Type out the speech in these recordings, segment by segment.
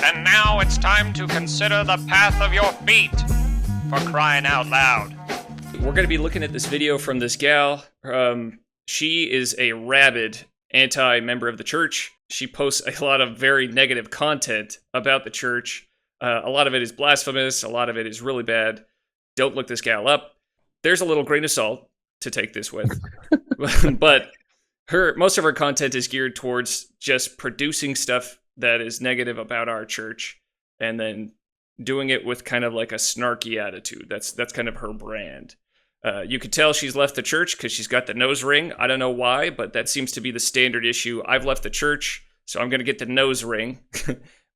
And now it's time to consider the path of your feet, for crying out loud. We're going to be looking at this video from this gal. She is a rabid anti-member of the church. She posts a lot of very negative content about the church. A lot of it is blasphemous. A lot of it is really bad. Don't look this gal up. There's a little grain of salt to take this with. But most of her content is geared towards just producing stuff that is negative about our church and then doing it with kind of like a snarky attitude. That's kind of her brand. You could tell she's left the church because she's got the nose ring. I don't know why, but that seems to be the standard issue. I've left the church, so I'm going to get the nose ring.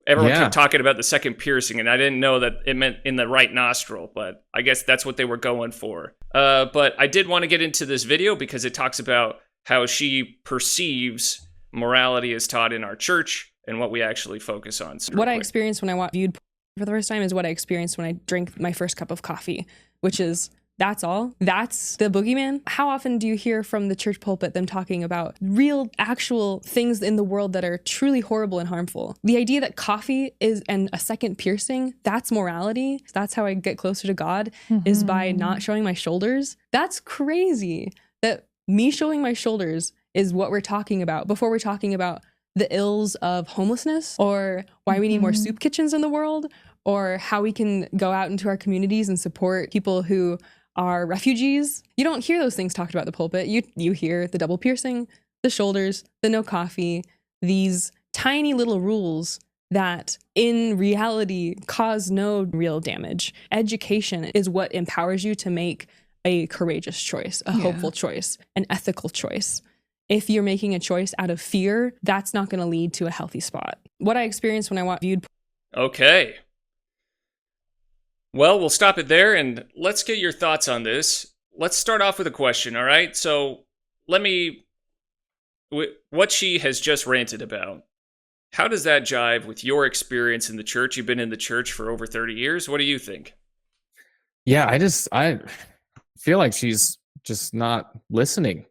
Everyone kept talking about the second piercing, and I didn't know that it meant in the right nostril, but I guess that's what they were going for. But I did want to get into this video because it talks about how she perceives morality as taught in our church and what we actually focus on. What I experienced when I viewed for the first time is what I experienced when I drank my first cup of coffee, which is that's all. That's the boogeyman. How often do you hear from the church pulpit them talking about real, actual things in the world that are truly horrible and harmful? The idea that coffee is and a second piercing, that's morality. That's how I get closer to God, is by not showing my shoulders. That's crazy that me showing my shoulders is what we're talking about before we're talking about the ills of homelessness or why we need more soup kitchens in the world or how we can go out into our communities and support people who are refugees. You don't hear those things talked about in the pulpit. You hear the double piercing, the shoulders, the no coffee, these tiny little rules that in reality cause no real damage. Education is what empowers you to make a courageous choice, a hopeful choice, an ethical choice. If you're making a choice out of fear, that's not going to lead to a healthy spot. What I experienced when I viewed... Okay. Well, we'll stop it there, and let's get your thoughts on this. Let's start off with a question, all right? So, what she has just ranted about, how does that jive with your experience in the church? You've been in the church for over 30 years. What do you think? Yeah, I feel like she's just not listening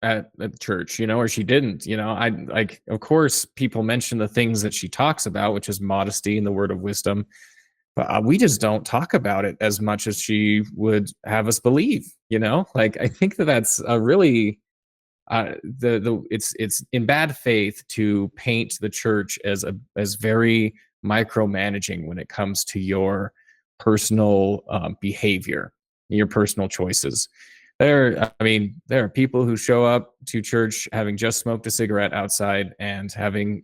at church, or she didn't, of course, people mention the things that she talks about, which is modesty and the word of wisdom. But we just don't talk about it as much as she would have us believe, I think that's a really, it's in bad faith to paint the church as very micromanaging when it comes to your personal behavior, your personal choices. There are people who show up to church having just smoked a cigarette outside and having,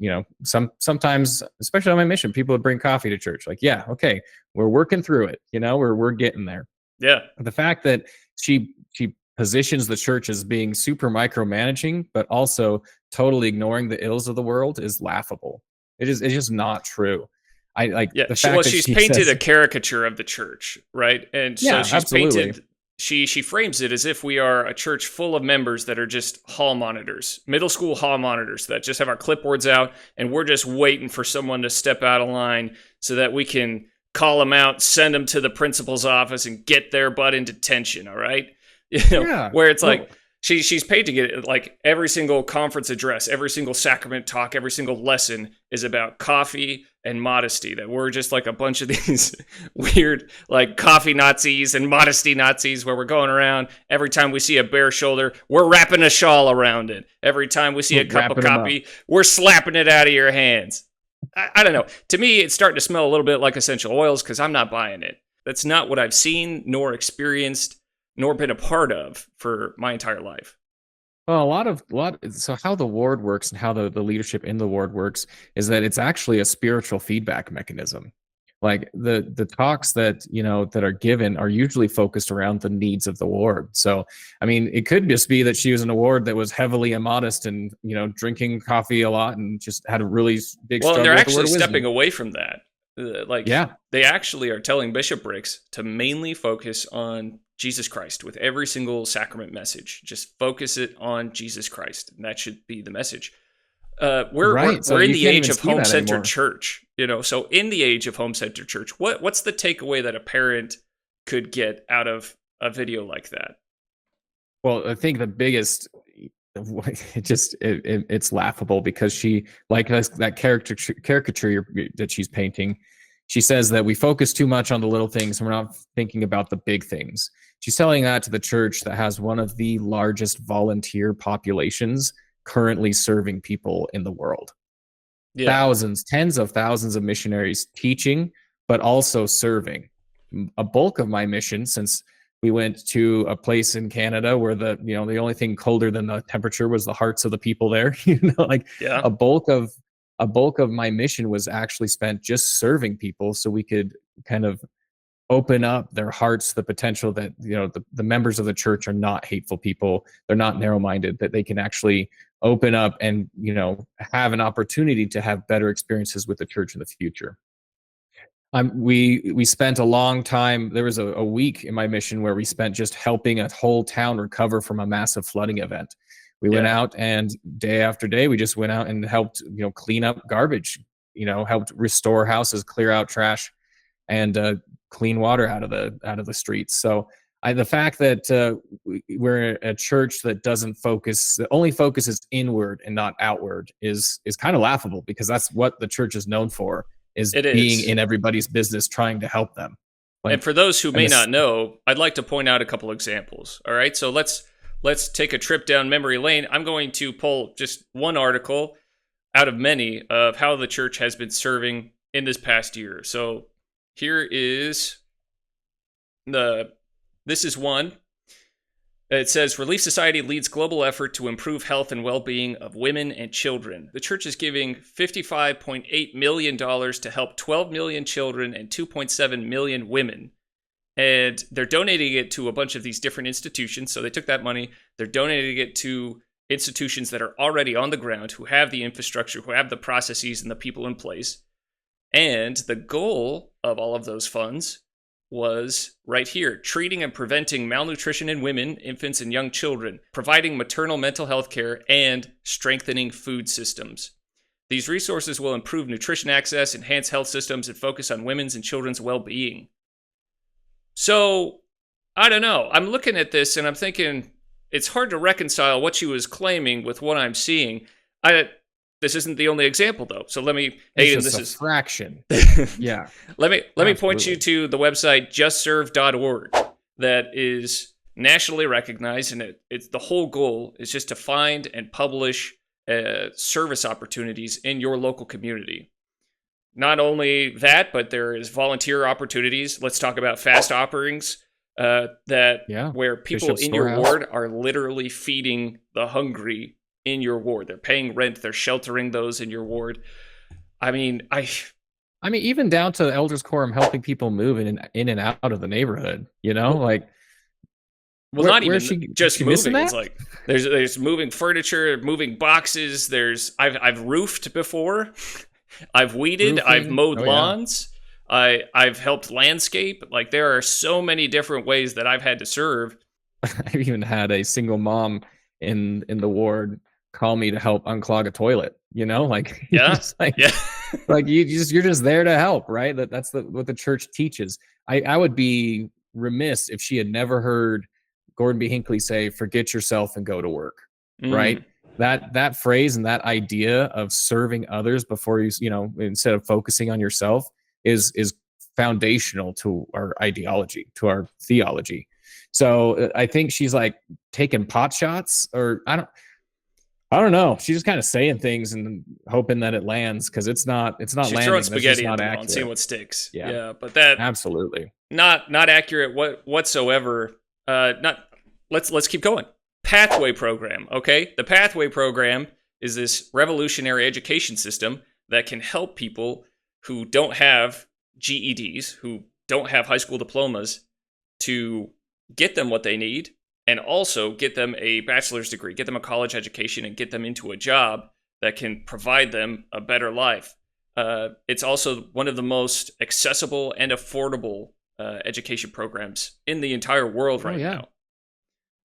sometimes, especially on my mission, people would bring coffee to church. Like, yeah, okay, we're working through it. We're getting there. Yeah. The fact that she positions the church as being super micromanaging, but also totally ignoring the ills of the world is laughable. It's just not true. She's painted a caricature of the church, right? And so she's painted. She frames it as if we are a church full of members that are just hall monitors, middle school hall monitors that just have our clipboards out, and we're just waiting for someone to step out of line so that we can call them out, send them to the principal's office, and get their butt in detention, all right? Where it's like she's painting it like every single conference address, every single sacrament talk, every single lesson is about coffee and modesty, that we're just like a bunch of these weird like coffee Nazis and modesty Nazis where we're going around. Every time we see a bare shoulder, we're wrapping a shawl around it. Every time we see a cup of coffee, we're slapping it out of your hands. I don't know. To me, it's starting to smell a little bit like essential oils because I'm not buying it. That's not what I've seen nor experienced nor been a part of for my entire life. Well, so how the ward works and how the leadership in the ward works is that it's actually a spiritual feedback mechanism. Like the talks that are given are usually focused around the needs of the ward. So, it could just be that she was in a ward that was heavily immodest and, drinking coffee a lot and just had a really big struggle. Well, and they're with actually the word stepping away from that. They actually are telling bishoprics to mainly focus on Jesus Christ with every single sacrament message. Just focus it on Jesus Christ. And that should be the message. We're in the age of home-centered church, so in the age of home-centered church, what's the takeaway that a parent could get out of a video like that? Well, I think the biggest it's laughable because she, like that caricature that she's painting, she says that we focus too much on the little things and we're not thinking about the big things. She's telling that to the church that has one of the largest volunteer populations currently serving people in the world. Yeah. Thousands, tens of thousands of missionaries teaching, but also serving. A bulk of my mission, since we went to a place in Canada where the only thing colder than the temperature was the hearts of the people there. A bulk of my mission was actually spent just serving people, so we could kind of open up their hearts to the potential that the members of the church are not hateful people, they're not narrow-minded, that they can actually open up and have an opportunity to have better experiences with the church in the future. We spent a long time. There was a week in my mission where we spent just helping a whole town recover from a massive flooding event. We went out, and day after day we just went out and helped clean up garbage, helped restore houses, clear out trash, and clean water out of the streets. So the fact that we're a church that that only focuses inward and not outward is kind of laughable, because that's what the church is known for, is being in everybody's business, trying to help them. And for those who may not know, I'd like to point out a couple examples. All right, so let's take a trip down memory lane. I'm going to pull just one article out of many of how the church has been serving in this past year. So here is this is one. It says, Relief Society leads global effort to improve health and well-being of women and children. The church is giving $55.8 million to help 12 million children and 2.7 million women. And they're donating it to a bunch of these different institutions. So they took that money, they're donating it to institutions that are already on the ground, who have the infrastructure, who have the processes and the people in place. And the goal of all of those funds was right here: treating and preventing malnutrition in women, infants, and young children, providing maternal mental health care, and strengthening food systems. These resources will improve nutrition access, enhance health systems, and focus on women's and children's well-being. So, I don't know. I'm looking at this and I'm thinking it's hard to reconcile what she was claiming with what I'm seeing. This isn't the only example, though. So let me, Aiden, this is a fraction. Yeah. Let me point you to the website justserve.org that is nationally recognized, and it's the whole goal is just to find and publish service opportunities in your local community. Not only that, but there is volunteer opportunities. Let's talk about fast offerings where people Bishop's in your ward are literally feeding the hungry in your ward. They're paying rent. They're sheltering those in your ward. I mean, even down to elders quorum, helping people move in and out of the neighborhood. Not even just moving. It's like there's moving furniture, moving boxes. I've roofed before. I've weeded. Roofing. I've mowed lawns. Yeah. I've helped landscape. Like, there are so many different ways that I've had to serve. I've even had a single mom in the ward call me to help unclog a toilet. Like you're just there to help, right? That's what the church teaches. I would be remiss if she had never heard Gordon B. Hinckley say, "Forget yourself and go to work." Right? That phrase and that idea of serving others before you instead of focusing on yourself is foundational to our ideology, to our theology. So I think she's like taking pot shots, or I don't know. She's just kind of saying things and hoping that it lands, because it's not She's landing. Throwing spaghetti in the wall and seeing what sticks. Yeah, but that absolutely not accurate whatsoever. Let's keep going. Pathway program. Okay, the Pathway program is this revolutionary education system that can help people who don't have GEDs, who don't have high school diplomas, to get them what they need, and also get them a bachelor's degree, get them a college education, and get them into a job that can provide them a better life. It's also one of the most accessible and affordable education programs in the entire world now.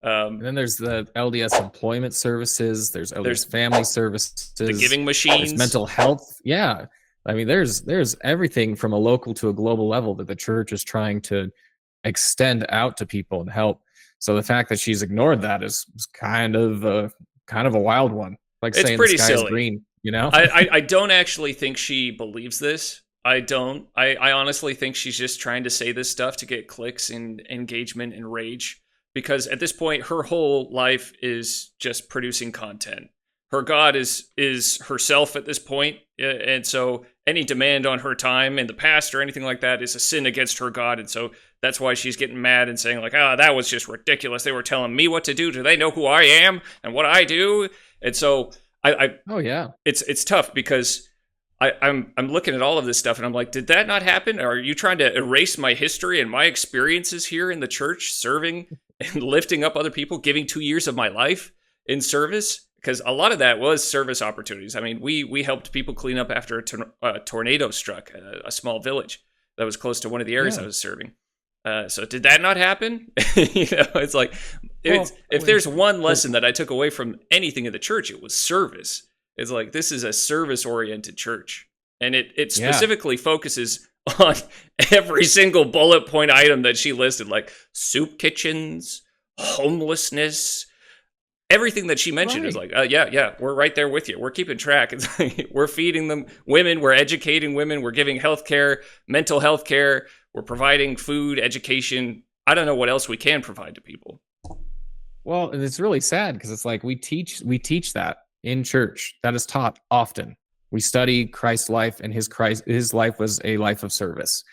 And then there's the LDS employment services. There's LDS family services. The giving machines. There's mental health. Yeah. I mean, there's everything from a local to a global level that the church is trying to extend out to people and help. So the fact that she's ignored that is kind of kind of a wild one. Like It's saying pretty the sky is silly. green, you know? I don't actually think she believes this. I don't. I honestly think she's just trying to say this stuff to get clicks and engagement and rage. Because at this point, her whole life is just producing content. Her God is herself at this point, and so any demand on her time in the past or anything like that is a sin against her God, and so that's why she's getting mad and saying like, that was just ridiculous. They were telling me what to do. Do they know who I am and what I do? And so Oh yeah. it's tough because I'm looking at all of this stuff and I'm like, did that not happen? Are you trying to erase my history and my experiences here in the church, serving and lifting up other people, giving 2 years of my life in service? Because a lot of that was service opportunities. I mean, we helped people clean up after a tornado struck a small village that was close to one of the areas I was serving. So did that not happen? It's like, if there's one lesson that I took away from anything in the church, it was service. It's like, this is a service-oriented church. And it specifically focuses on every single bullet point item that she listed, like soup kitchens, homelessness. Everything that she mentioned is like, yeah, we're right there with you. We're keeping track. It's like, we're feeding them women. We're educating women. We're giving health care, mental health care. We're providing food, education. I don't know what else we can provide to people. Well, and it's really sad because it's like we teach that in church. That is taught often. We study Christ's life, and his life was a life of service.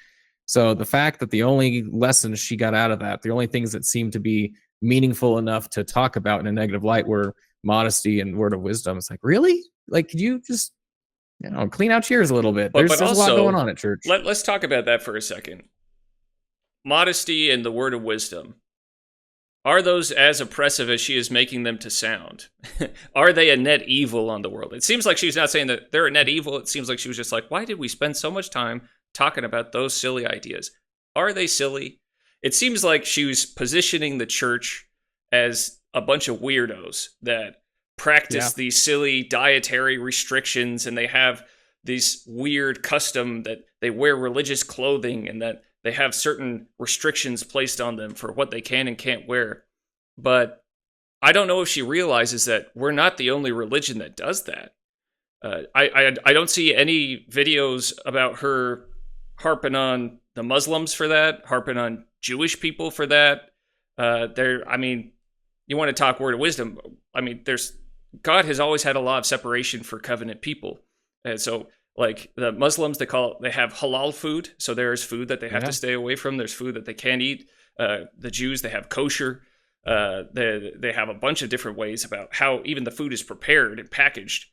So the fact that the only lessons she got out of that, the only things that seemed to be meaningful enough to talk about in a negative light were modesty and word of wisdom. It's like, really? Like, could you just, clean out your ears a little bit? There's a lot going on at church. Let's talk about that for a second. Modesty and the word of wisdom. Are those as oppressive as she is making them to sound? Are they a net evil on the world? It seems like she's not saying that they're a net evil. It seems like she was just like, why did we spend so much time talking about those silly ideas? Are they silly? It seems like she was positioning the church as a bunch of weirdos that practice these silly dietary restrictions, and they have these weird custom that they wear religious clothing and that they have certain restrictions placed on them for what they can and can't wear. But I don't know if she realizes that we're not the only religion that does that. I don't see any videos about her harping on the Muslims for that, harping on Jewish people for that. You want to talk word of wisdom. I mean, God has always had a law of separation for covenant people. And so, like the Muslims, they have halal food. So there's food that they have to stay away from. There's food that they can't eat. The Jews, they have kosher. They have a bunch of different ways about how even the food is prepared and packaged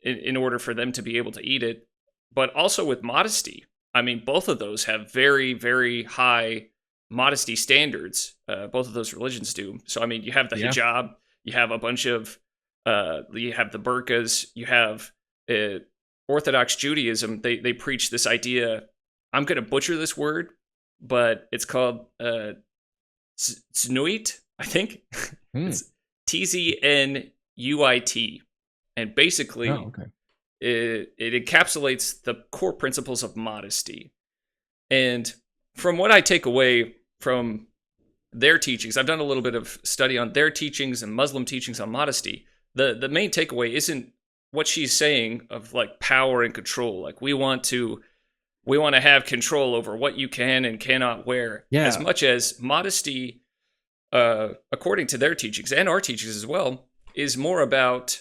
in order for them to be able to eat it. But also with modesty. I mean, both of those have very, very high modesty standards. Both of those religions do. So, I mean, you have the hijab, you have a bunch of, you have the burqas, you have Orthodox Judaism. They preach this idea. I'm going to butcher this word, but it's called Znuit, I think. It's Tzenuit. And basically, it encapsulates the core principles of modesty. And from what I take away from their teachings, I've done a little bit of study on their teachings and Muslim teachings on modesty. The main takeaway isn't what she's saying of like power and control. Like we want to have control over what you can and cannot wear. As much as modesty, according to their teachings and our teachings as well, is more about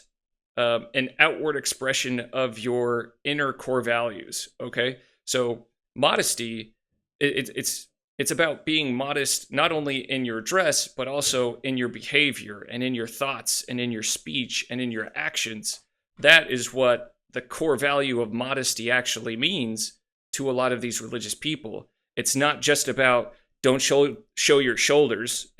an outward expression of your inner core values. Okay, so modesty, it's about being modest not only in your dress but also in your behavior and in your thoughts and in your speech and in your actions. That is what the core value of modesty actually means to a lot of these religious people. It's not just about don't show your shoulders.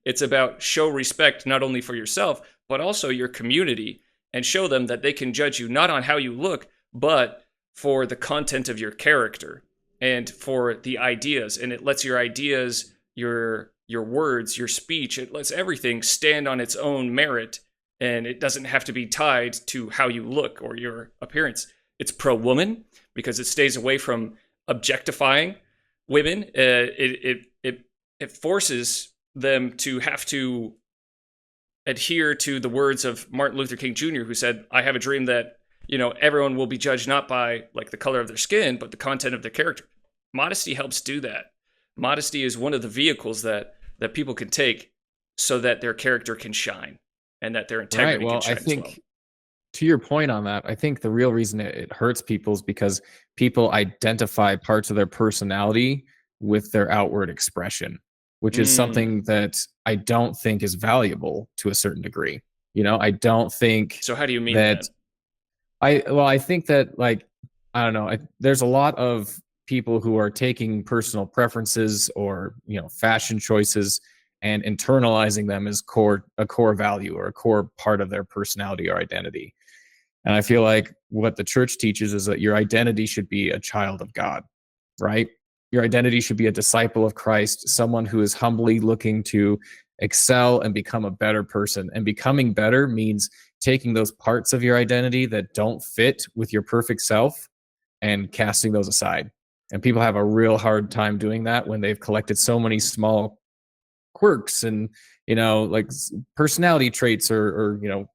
It's about show respect not only for yourself but also your community, and show them that they can judge you not on how you look, but for the content of your character and for the ideas. And it lets your ideas, your words, your speech, it lets everything stand on its own merit, and it doesn't have to be tied to how you look or your appearance. It's pro-woman because it stays away from objectifying women. It forces them to have to adhere to the words of Martin Luther King Jr., who said, I have a dream that, everyone will be judged not by like the color of their skin, but the content of their character. Modesty helps do that. Modesty is one of the vehicles that people can take so that their character can shine and that their integrity can shine. I think, to your point on that, I think the real reason it hurts people is because people identify parts of their personality with their outward expression, which is something that I don't think is valuable to a certain degree. I don't think. So how do you mean that? I think that, like, I don't know. There's a lot of people who are taking personal preferences or, fashion choices and internalizing them as a core value or a core part of their personality or identity. And I feel like what the church teaches is that your identity should be a child of God, right? Your identity should be a disciple of Christ, someone who is humbly looking to excel and become a better person. And becoming better means taking those parts of your identity that don't fit with your perfect self and casting those aside. And people have a real hard time doing that when they've collected so many small quirks and, like personality traits or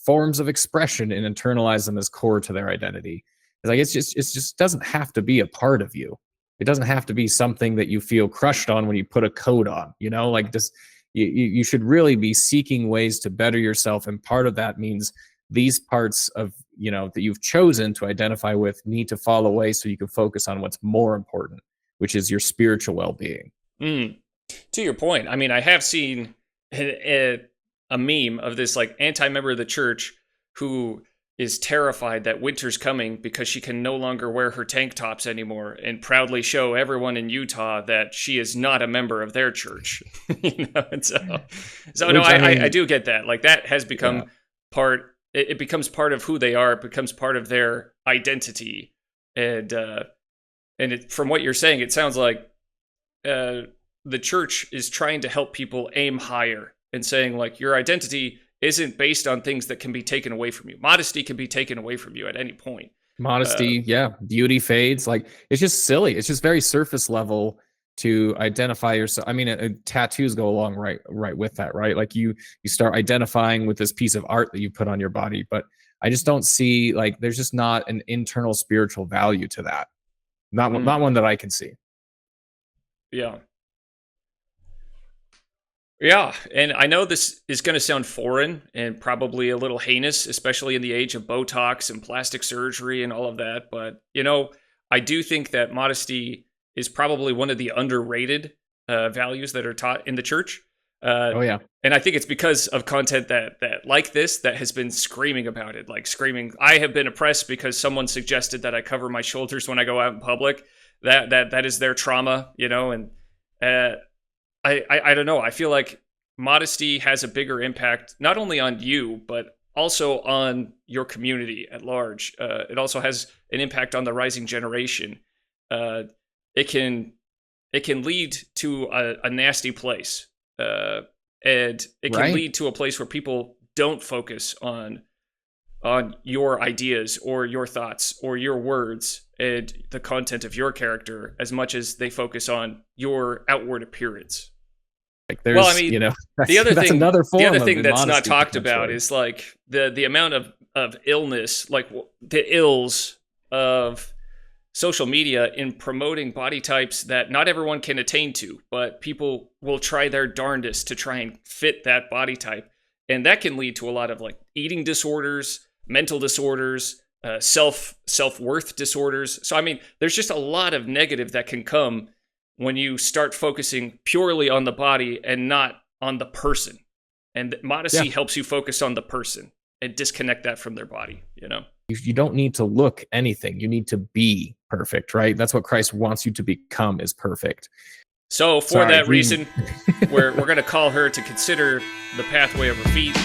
forms of expression and internalize them as core to their identity. It's like, it just doesn't have to be a part of you. It doesn't have to be something that you feel crushed on when you put a coat on, like this. You should really be seeking ways to better yourself. And part of that means these parts of, that you've chosen to identify with need to fall away so you can focus on what's more important, which is your spiritual well-being. To your point, I mean, I have seen a meme of this like anti-member of the church who is terrified that winter's coming because she can no longer wear her tank tops anymore and proudly show everyone in Utah that she is not a member of their church. And so no, I do get that. Like that has become part. It becomes part of who they are. It becomes part of their identity. And from what you're saying, it sounds like the church is trying to help people aim higher and saying like your identity isn't based on things that can be taken away from you. Modesty can be taken away from you at any point. Modesty, beauty fades. Like it's just silly. It's just very surface level to identify yourself. I mean, tattoos go along right with that, right? Like you start identifying with this piece of art that you put on your body, but I just don't see like there's just not an internal spiritual value to that. Not one that I can see. Yeah. Yeah, and I know this is going to sound foreign and probably a little heinous, especially in the age of Botox and plastic surgery and all of that. But, I do think that modesty is probably one of the underrated values that are taught in the church. And I think it's because of content that like this that has been screaming about it, like screaming. I have been oppressed because someone suggested that I cover my shoulders when I go out in public. That is their trauma, and I don't know. I feel like modesty has a bigger impact, not only on you, but also on your community at large. It also has an impact on the rising generation. It can lead to a nasty place. And it can lead to a place where people don't focus on your ideas or your thoughts or your words and the content of your character as much as they focus on your outward appearance. Like there's, the other thing, another form. The other thing that's not talked about is like the amount of illness, like the ills of social media in promoting body types that not everyone can attain to, but people will try their darndest to try and fit that body type. And that can lead to a lot of like eating disorders, mental disorders, self-worth disorders. So, I mean, there's just a lot of negative that can come when you start focusing purely on the body and not on the person. And modesty helps you focus on the person and disconnect that from their body, You don't need to look anything. You need to be perfect, right? That's what Christ wants you to become, is perfect. So for that reason, we're going to call her to consider the pathway of her feet.